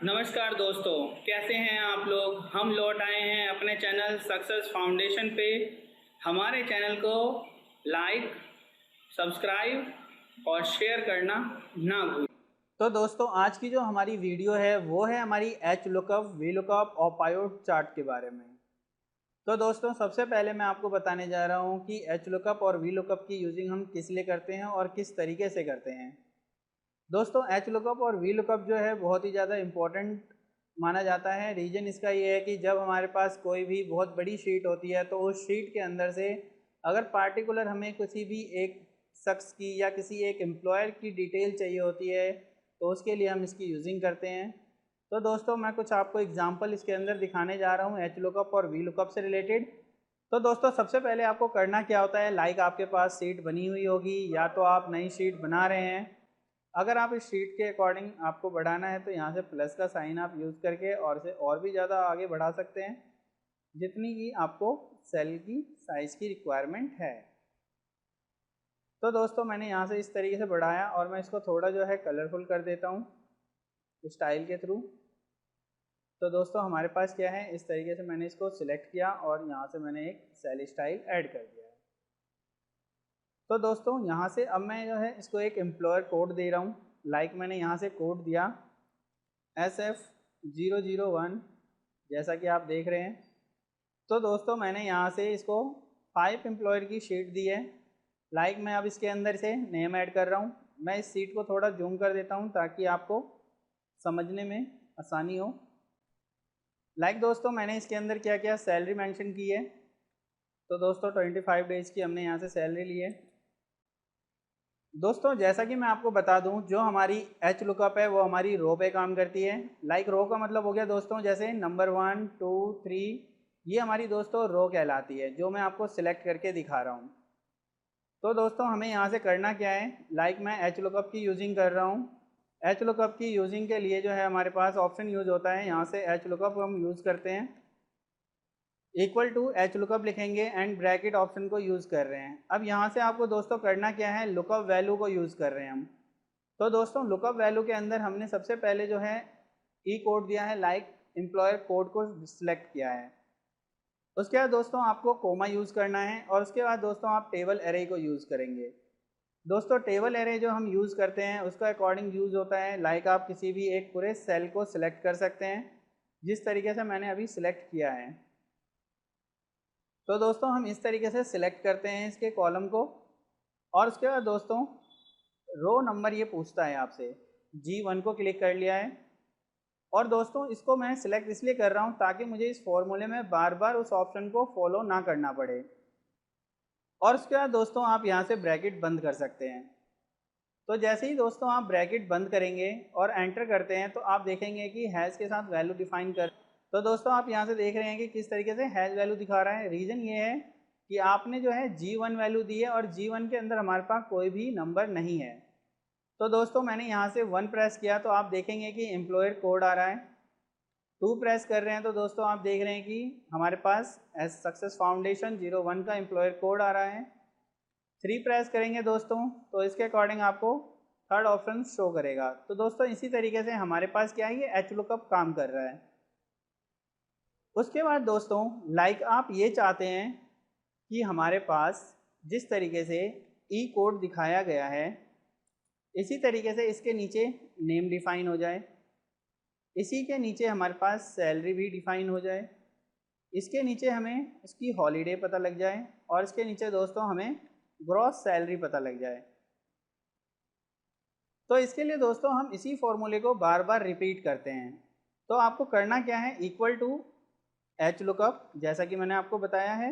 नमस्कार दोस्तों, कैसे हैं आप लोग। हम लौट आए हैं अपने चैनल सक्सेस फाउंडेशन पे। हमारे चैनल को लाइक, सब्सक्राइब और शेयर करना ना भूलें। तो दोस्तों आज की जो हमारी वीडियो है वो है हमारी एच लुकअप, वी लुकअप और पायोट चार्ट के बारे में। तो दोस्तों सबसे पहले मैं आपको बताने जा रहा हूँ कि एच लुकअप और वी लुकअप की यूजिंग हम किस लिए करते हैं और किस तरीके से करते हैं। दोस्तों एच लुकअप और वी लुकअप जो है बहुत ही ज़्यादा इम्पोर्टेंट माना जाता है। रीज़न इसका ये है कि जब हमारे पास कोई भी बहुत बड़ी शीट होती है तो उस शीट के अंदर से अगर पार्टिकुलर हमें किसी भी एक शख्स की या किसी एक एम्प्लॉयर की डिटेल चाहिए होती है तो उसके लिए हम इसकी यूजिंग करते हैं। तो दोस्तों मैं कुछ आपको एग्जांपल इसके अंदर दिखाने जा रहा हूँ एच लुकअप और वी लुकअप से रिलेटेड। तो दोस्तों सबसे पहले आपको करना क्या होता है, लाइक आपके पास शीट बनी हुई होगी या तो आप नई शीट बना रहे हैं। अगर आप इस शीट के अकॉर्डिंग आपको बढ़ाना है तो यहाँ से प्लस का साइन आप यूज़ करके और से और भी ज़्यादा आगे बढ़ा सकते हैं जितनी की आपको सेल की साइज़ की रिक्वायरमेंट है। तो दोस्तों मैंने यहाँ से इस तरीके से बढ़ाया और मैं इसको थोड़ा जो है कलरफुल कर देता हूँ स्टाइल के थ्रू। तो दोस्तों हमारे पास क्या है, इस तरीके से मैंने इसको सिलेक्ट किया और यहाँ से मैंने एक सेल स्टाइल ऐड कर दिया है। तो दोस्तों यहाँ से अब मैं जो है इसको एक एम्प्लॉयर कोड दे रहा हूँ। लाइक मैंने यहाँ से कोड दिया SF001 जैसा कि आप देख रहे हैं। तो दोस्तों मैंने यहाँ से इसको 5 एम्प्लॉयर की शीट दी है। लाइक मैं अब इसके अंदर से नेम ऐड कर रहा हूँ। मैं इस शीट को थोड़ा जूम कर देता हूँ ताकि आपको समझने में आसानी हो। लाइक दोस्तों मैंने इसके अंदर क्या क्या सैलरी मेंशन की है। तो दोस्तों 25 डेज़ की हमने यहाँ से सैलरी ली है। दोस्तों जैसा कि मैं आपको बता दूं, जो हमारी एच लुकअप है वो हमारी रो पे काम करती है। लाइक रो का मतलब हो गया दोस्तों जैसे नंबर 1 2 3, ये हमारी दोस्तों रो कहलाती है जो मैं आपको सिलेक्ट करके दिखा रहा हूँ। तो दोस्तों हमें यहाँ से करना क्या है, लाइक मैं एच लुकअप की यूजिंग कर रहा हूँ। एच लुकअप की यूजिंग के लिए जो है हमारे पास ऑप्शन यूज होता है, यहाँ से एच लुकअप हम यूज़ करते हैं। इक्वल टू एच लुकअप लिखेंगे एंड ब्रैकेट ऑप्शन को यूज़ कर रहे हैं। अब यहाँ से आपको दोस्तों करना क्या है, लुकअप वैल्यू को यूज़ कर रहे हैं हम। तो दोस्तों लुकअप वैल्यू के अंदर हमने सबसे पहले जो है ई कोड दिया है, लाइक एम्प्लॉयर कोड को सिलेक्ट किया है। उसके बाद दोस्तों आपको कोमा यूज़ करना है और उसके बाद दोस्तों आप टेबल एरे को यूज़ करेंगे। दोस्तों टेबल एरे जो हम यूज़ करते हैं उसका अकॉर्डिंग यूज़ होता है, लाइक आप किसी भी एक पूरे सेल को सिलेक्ट कर सकते हैं जिस तरीके से मैंने अभी सिलेक्ट किया है। तो दोस्तों हम इस तरीके से सिलेक्ट करते हैं इसके कॉलम को और उसके बाद दोस्तों रो नंबर ये पूछता है आपसे, G1 को क्लिक कर लिया है। और दोस्तों इसको मैं सिलेक्ट इसलिए कर रहा हूँ ताकि मुझे इस फॉर्मूले में बार बार उस ऑप्शन को फॉलो ना करना पड़े। और उसके बाद दोस्तों आप यहाँ से ब्रैकेट बंद कर सकते हैं। तो जैसे ही दोस्तों आप ब्रैकेट बंद करेंगे और एंटर करते हैं तो आप देखेंगे कि हैज़ के साथ वैल्यू डिफाइन कर। तो दोस्तों आप यहाँ से देख रहे हैं कि किस तरीके से हैज़ वैल्यू दिखा रहा है। रीज़न ये है कि आपने जो है G1 वैल्यू दी है और G1 के अंदर हमारे पास कोई भी नंबर नहीं है। तो दोस्तों मैंने यहाँ से 1 प्रेस किया तो आप देखेंगे कि एम्प्लॉयर कोड आ रहा है। 2 प्रेस कर रहे हैं तो दोस्तों आप देख रहे हैं कि हमारे पास एस सक्सेस फाउंडेशन 01 का एम्प्लॉयर कोड आ रहा है। 3 प्रेस करेंगे दोस्तों तो इसके अकॉर्डिंग आपको थर्ड ऑप्शन शो करेगा। तो दोस्तों इसी तरीके से हमारे पास क्या है, ये एच लुकअप काम कर रहा है। उसके बाद दोस्तों लाइक आप ये चाहते हैं कि हमारे पास जिस तरीके से ई कोड दिखाया गया है इसी तरीके से इसके नीचे नेम डिफाइन हो जाए, इसी के नीचे हमारे पास सैलरी भी डिफाइन हो जाए, इसके नीचे हमें इसकी हॉलीडे पता लग जाए और इसके नीचे दोस्तों हमें ग्रॉस सैलरी पता लग जाए। तो इसके लिए दोस्तों हम इसी फॉर्मूले को बार बार रिपीट करते हैं। तो आपको करना क्या है, इक्वल टू एच लुकअप जैसा कि मैंने आपको बताया है।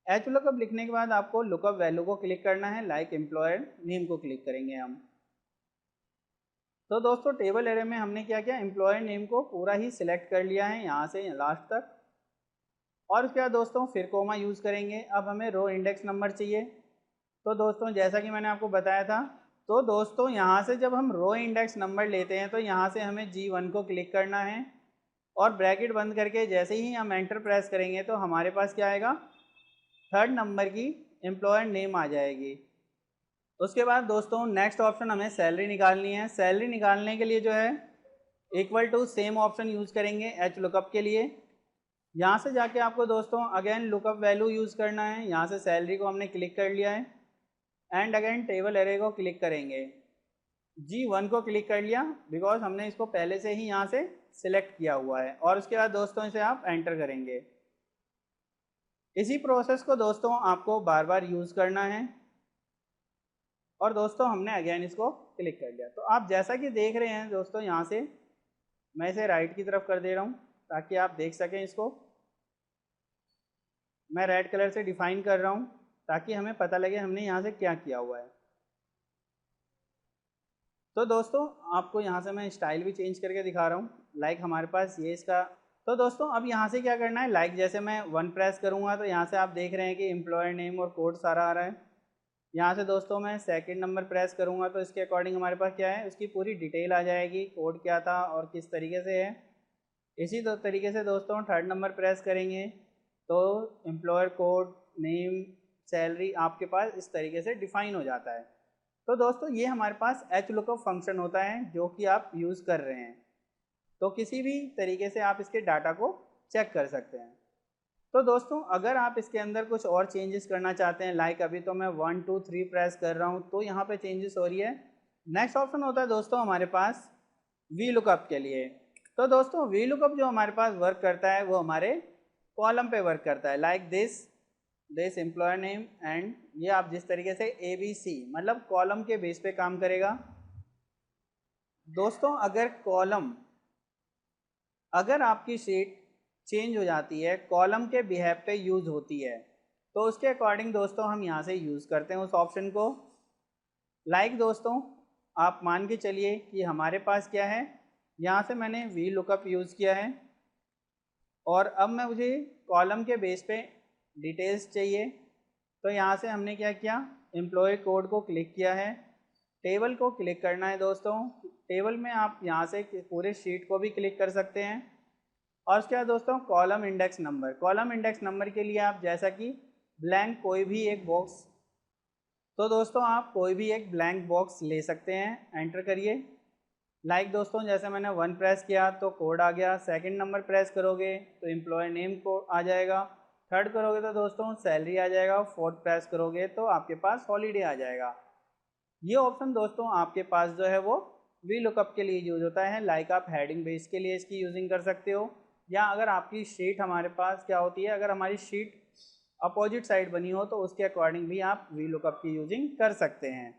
एच लुकअप लिखने के बाद आपको लुकअप वैल्यू को क्लिक करना है, लाइक एम्प्लॉयर नेम को क्लिक करेंगे हम। तो दोस्तों टेबल एरे में हमने क्या किया, एम्प्लॉयर नेम को पूरा ही सिलेक्ट कर लिया है यहाँ से लास्ट तक। और उसके बाद दोस्तों फिर कोमा यूज़ करेंगे। अब हमें रो इंडेक्स नंबर चाहिए। तो दोस्तों जैसा कि मैंने आपको बताया था, तो दोस्तों यहाँ से जब हम रो इंडेक्स नंबर लेते हैं तो यहाँ से हमें G1 को क्लिक करना है और ब्रैकेट बंद करके जैसे ही हम एंटर प्रेस करेंगे तो हमारे पास क्या आएगा, थर्ड नंबर की एम्प्लॉयर नेम आ जाएगी। उसके बाद दोस्तों नेक्स्ट ऑप्शन हमें सैलरी निकालनी है। सैलरी निकालने के लिए जो है equal to same option use करेंगे एच लुकअप के लिए। यहाँ से जाके आपको दोस्तों अगेन लुकअप वैल्यू यूज़ करना है। यहाँ से सैलरी को हमने क्लिक कर लिया है एंड अगेन टेबल एरे को क्लिक करेंगे। G1 को क्लिक कर लिया बिकॉज हमने इसको पहले से ही यहाँ से सिलेक्ट किया हुआ है। और उसके बाद दोस्तों इसे आप एंटर करेंगे। इसी प्रोसेस को दोस्तों आपको बार बार यूज़ करना है। और दोस्तों हमने अगेन इसको क्लिक कर लिया। तो आप जैसा कि देख रहे हैं दोस्तों, यहाँ से मैं इसे राइट की तरफ कर दे रहा हूँ ताकि आप देख सकें इसको। मैं रेड कलर से डिफाइन कर रहा हूँ ताकि हमें पता लगे हमने यहाँ से क्या किया हुआ है। तो दोस्तों आपको यहाँ से मैं स्टाइल भी चेंज करके दिखा रहा हूँ। लाइक हमारे पास ये इसका, तो दोस्तों अब यहाँ से क्या करना है, लाइक जैसे मैं 1 प्रेस करूँगा तो यहाँ से आप देख रहे हैं कि एम्प्लॉयर नेम और कोड सारा आ रहा है। यहाँ से दोस्तों मैं सेकंड नंबर प्रेस करूँगा तो इसके अकॉर्डिंग हमारे पास क्या है, उसकी पूरी डिटेल आ जाएगी, कोड क्या था और किस तरीके से है। इसी तरीके से दोस्तों थर्ड नंबर प्रेस करेंगे तो एम्प्लॉयर कोड, नेम, सैलरी आपके पास इस तरीके से डिफाइन हो जाता है। तो दोस्तों ये हमारे पास एच लुकअप फंक्शन होता है जो कि आप यूज़ कर रहे हैं। तो किसी भी तरीके से आप इसके डाटा को चेक कर सकते हैं। तो दोस्तों अगर आप इसके अंदर कुछ और चेंजेस करना चाहते हैं, लाइक अभी तो मैं 1 2 3 प्रेस कर रहा हूँ तो यहाँ पे चेंजेस हो रही है। नेक्स्ट ऑप्शन होता है दोस्तों हमारे पास वी लुकअप के लिए। तो दोस्तों वी लुकअप जो हमारे पास वर्क करता है वो हमारे कॉलम पे वर्क करता है। Like this employer name and ये आप जिस तरीके से ABC मतलब कॉलम के बेस पे काम करेगा। दोस्तों अगर आपकी शीट चेंज हो जाती है, कॉलम के बिहेव पे यूज़ होती है, तो उसके अकॉर्डिंग दोस्तों हम यहाँ से यूज़ करते हैं उस ऑप्शन को। लाइक दोस्तों आप मान के चलिए कि हमारे पास क्या है, यहाँ से मैंने वी लुकअप यूज़ किया है और अब मुझे कॉलम के बेस पे डिटेल्स चाहिए। तो यहाँ से हमने क्या किया, एम्प्लॉय कोड को क्लिक किया है, टेबल को क्लिक करना है दोस्तों। टेबल में आप यहाँ से पूरे शीट को भी क्लिक कर सकते हैं। और उसके बाद दोस्तों कॉलम इंडेक्स नंबर के लिए आप जैसा कि ब्लैंक कोई भी एक बॉक्स, तो दोस्तों आप कोई भी एक ब्लैंक बॉक्स ले सकते हैं, एंटर करिए। लाइक दोस्तों जैसे मैंने 1 प्रेस किया तो कोड आ गया, सेकंड नंबर प्रेस करोगे तो एम्प्लॉय नेम को आ जाएगा, थर्ड करोगे तो दोस्तों सैलरी आ जाएगा, फोर्थ प्रेस करोगे तो आपके पास हॉलीडे आ जाएगा। ये ऑप्शन दोस्तों आपके पास जो है वो वी लुकअप के लिए यूज होता है। लाइक आप हेडिंग बेस के लिए इसकी यूजिंग कर सकते हो, या अगर आपकी शीट हमारे पास क्या होती है, अगर हमारी शीट अपोजिट साइड बनी हो तो उसके अकॉर्डिंग भी आप वी लुकअप की यूजिंग कर सकते हैं।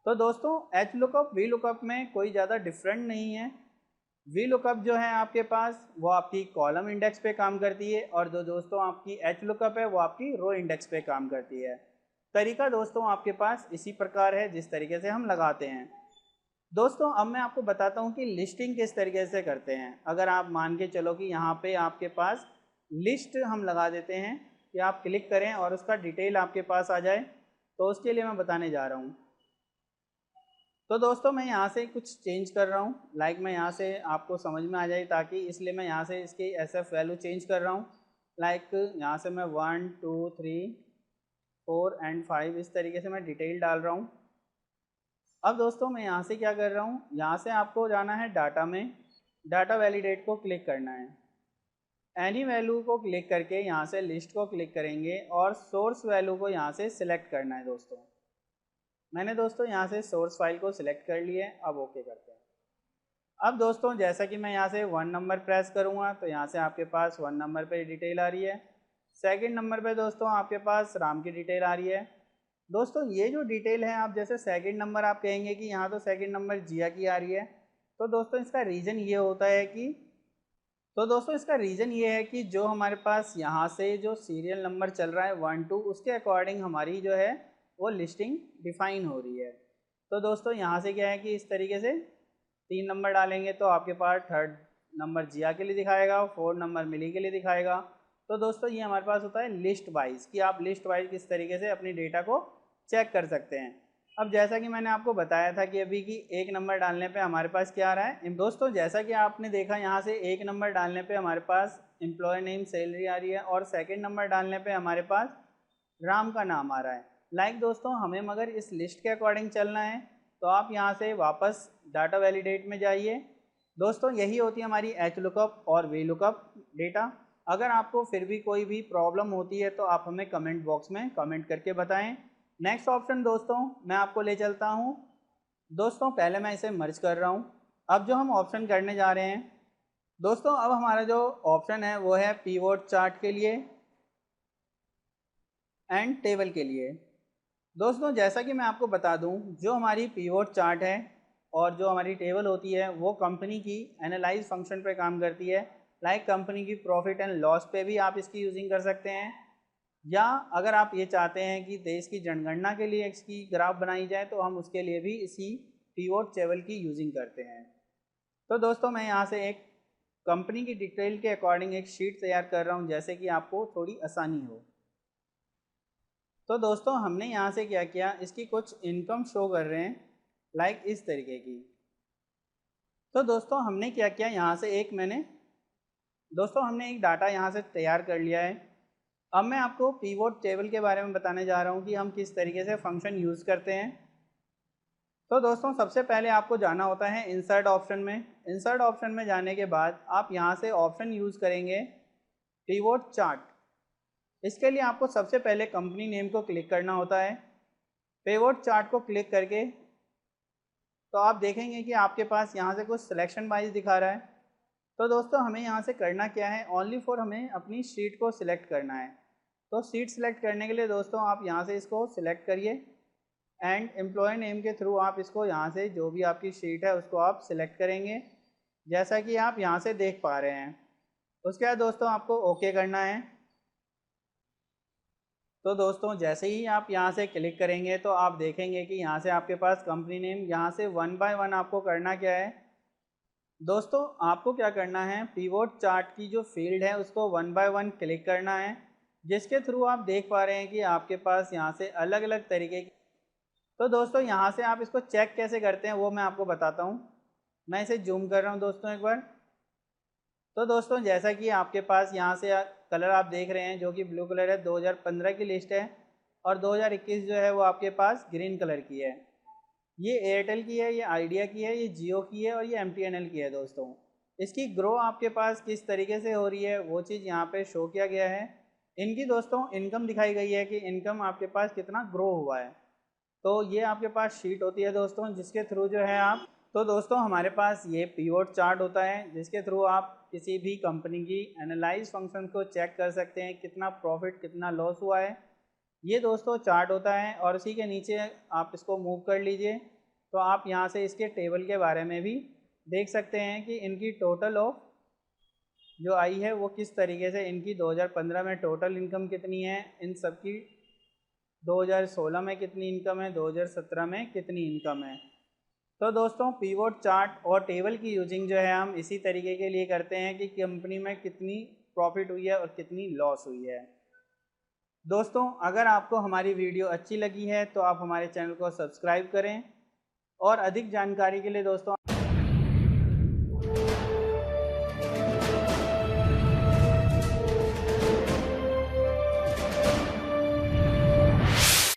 तो दोस्तों एच लुकअप वी लुकअप में कोई ज़्यादा डिफरेंट नहीं है। वी लुकअप जो है आपके पास वो आपकी कॉलम इंडेक्स पे काम करती है और जो दोस्तों आपकी एच लुकअप है वो आपकी रो इंडेक्स पे काम करती है। तरीका दोस्तों आपके पास इसी प्रकार है जिस तरीके से हम लगाते हैं। दोस्तों अब मैं आपको बताता हूँ कि लिस्टिंग किस तरीके से करते हैं। अगर आप मान के चलो कि यहाँ पे आपके पास लिस्ट हम लगा देते हैं कि आप क्लिक करें और उसका डिटेल आपके पास आ जाए, तो उसके लिए मैं बताने जा रहा हूँ। तो दोस्तों मैं यहाँ से कुछ चेंज कर रहा हूँ, लाइक मैं यहाँ से आपको समझ में आ जाए ताकि, इसलिए मैं यहाँ से इसकी SF वैल्यू चेंज कर रहा हूँ। लाइक यहाँ से मैं 1 2 3 4 एंड 5 इस तरीके से मैं डिटेल डाल रहा हूँ। अब दोस्तों मैं यहाँ से क्या कर रहा हूँ, यहाँ से आपको जाना है डाटा में, डाटा वैलिडेट को क्लिक करना है। एनी वैल्यू को क्लिक करके यहाँ से लिस्ट को क्लिक करेंगे और सोर्स वैल्यू को यहाँ से सिलेक्ट करना है। दोस्तों मैंने दोस्तों यहाँ से सोर्स फाइल को सिलेक्ट कर लिए, अब ओके करते हैं। अब दोस्तों जैसा कि मैं यहाँ से 1 नंबर प्रेस करूँगा तो यहाँ से आपके पास 1 नंबर पे डिटेल आ रही है, सेकंड नंबर पे दोस्तों आपके पास राम की डिटेल आ रही है। दोस्तों ये जो डिटेल है, आप जैसे सेकंड नंबर आप कहेंगे कि यहाँ तो सेकंड नंबर जिया की आ रही है, तो दोस्तों इसका रीज़न ये होता है कि, तो दोस्तों इसका रीज़न ये है कि जो हमारे पास यहाँ से जो सीरियल नंबर चल रहा है 1 2, उसके अकॉर्डिंग हमारी जो है वो लिस्टिंग डिफाइन हो रही है। तो दोस्तों यहाँ से क्या है कि इस तरीके से 3 नंबर डालेंगे तो आपके पास थर्ड नंबर जिया के लिए दिखाएगा, 4 नंबर मिली के लिए दिखाएगा। तो दोस्तों ये हमारे पास होता है लिस्ट वाइज, कि आप लिस्ट वाइज किस तरीके से अपनी डेटा को चेक कर सकते हैं। अब जैसा कि मैंने आपको बताया था कि अभी की 1 नंबर डालने पे हमारे पास क्या आ रहा है दोस्तों, जैसा कि आपने देखा यहाँ से 1 नंबर डालने पे हमारे पास एम्प्लॉय नेम सैलरी आ रही है और सेकंड नंबर डालने पे हमारे पास राम का नाम आ रहा है। लाइक दोस्तों हमें मगर इस लिस्ट के अकॉर्डिंग चलना है तो आप यहाँ से वापस डाटा वैलिडेट में जाइए दोस्तों यही होती है हमारी एच लुकअप और वी लुकअप डेटा। अगर आपको फिर भी कोई भी प्रॉब्लम होती है तो आप हमें कमेंट बॉक्स में कमेंट करके बताएं। नेक्स्ट ऑप्शन दोस्तों मैं आपको ले चलता हूं। दोस्तों पहले मैं इसे मर्ज कर रहा हूं। अब जो हम ऑप्शन करने जा रहे हैं दोस्तों, अब हमारा जो ऑप्शन है वो है पिवोट चार्ट के लिए एंड टेबल के लिए। दोस्तों जैसा कि मैं आपको बता दूं, जो हमारी पिवोट चार्ट है और जो हमारी टेबल होती है वो कंपनी की एनालाइज फंक्शन पे काम करती है। लाइक कंपनी की प्रॉफिट एंड लॉस पे भी आप इसकी यूजिंग कर सकते हैं, या अगर आप ये चाहते हैं कि देश की जनगणना के लिए इसकी ग्राफ बनाई जाए तो हम उसके लिए भी इसी पिवोट टेबल की यूजिंग करते हैं। तो दोस्तों मैं यहाँ से एक कंपनी की डिटेल के अकॉर्डिंग एक शीट तैयार कर रहा हूँ, जैसे कि आपको थोड़ी आसानी हो। तो दोस्तों हमने यहाँ से क्या किया, इसकी कुछ इनकम शो कर रहे हैं लाइक इस तरीके की। तो दोस्तों हमने क्या किया, यहाँ से हमने एक डाटा यहाँ से तैयार कर लिया है। अब मैं आपको पिवोट टेबल के बारे में बताने जा रहा हूँ कि हम किस तरीके से फंक्शन यूज़ करते हैं। तो दोस्तों सबसे पहले आपको जाना होता है इंसर्ट ऑप्शन में। इंसर्ट ऑप्शन में जाने के बाद आप यहाँ से ऑप्शन यूज़ करेंगे पिवोट चार्ट। इसके लिए आपको सबसे पहले कंपनी नेम को क्लिक करना होता है। पिवोट चार्ट को क्लिक करके तो आप देखेंगे कि आपके पास यहाँ से कुछ सिलेक्शन वाइज दिखा रहा है। तो दोस्तों हमें यहाँ से करना क्या है, ओनली फॉर हमें अपनी शीट को सिलेक्ट करना है। तो शीट सिलेक्ट करने के लिए दोस्तों आप यहाँ से इसको सिलेक्ट करिए एंड एम्प्लॉय नेम के थ्रू आप इसको यहाँ से जो भी आपकी शीट है उसको आप सिलेक्ट करेंगे, जैसा कि आप यहाँ से देख पा रहे हैं। उसके बाद दोस्तों आपको ओके करना है। तो दोस्तों जैसे ही आप यहाँ से क्लिक करेंगे तो आप देखेंगे कि यहाँ से आपके पास कंपनी नेम, यहाँ से वन बाय वन आपको करना क्या है दोस्तों, आपको क्या करना है, पिवोट चार्ट की जो फील्ड है उसको वन बाय वन क्लिक करना है, जिसके थ्रू आप देख पा रहे हैं कि आपके पास यहाँ से अलग अलग तरीके की। तो दोस्तों यहाँ से आप इसको चेक कैसे करते हैं वो मैं आपको बताता हूँ। मैं इसे जूम कर रहा हूँ दोस्तों एक बार। तो दोस्तों जैसा कि आपके पास यहाँ से कलर आप देख रहे हैं जो कि ब्लू कलर है, 2015 की लिस्ट है, और 2021 जो है वो आपके पास ग्रीन कलर की है। ये एयरटेल की है, ये आइडिया की है, ये जियो की है और ये MTNL की है। दोस्तों इसकी ग्रो आपके पास किस तरीके से हो रही है वो चीज़ यहाँ पे शो किया गया है। इनकी दोस्तों इनकम दिखाई गई है कि इनकम आपके पास कितना ग्रो हुआ है। तो ये आपके पास शीट होती है दोस्तों, जिसके थ्रू जो है आप, तो दोस्तों हमारे पास ये पिवोट चार्ट होता है जिसके थ्रू आप किसी भी कंपनी की एनालाइज फंक्शन को चेक कर सकते हैं, कितना प्रॉफिट कितना लॉस हुआ है। ये दोस्तों चार्ट होता है, और उसी के नीचे आप इसको मूव कर लीजिए तो आप यहाँ से इसके टेबल के बारे में भी देख सकते हैं कि इनकी टोटल ऑफ जो आई है वो किस तरीके से, इनकी 2015 में टोटल इनकम कितनी है, इन सब की 2016 में कितनी इनकम है, 2017 में कितनी इनकम है। तो दोस्तों पिवोट चार्ट और टेबल की यूजिंग जो है हम इसी तरीके के लिए करते हैं कि कंपनी में कितनी प्रॉफिट हुई है और कितनी लॉस हुई है। दोस्तों अगर आपको हमारी वीडियो अच्छी लगी है तो आप हमारे चैनल को सब्सक्राइब करें, और अधिक जानकारी के लिए दोस्तों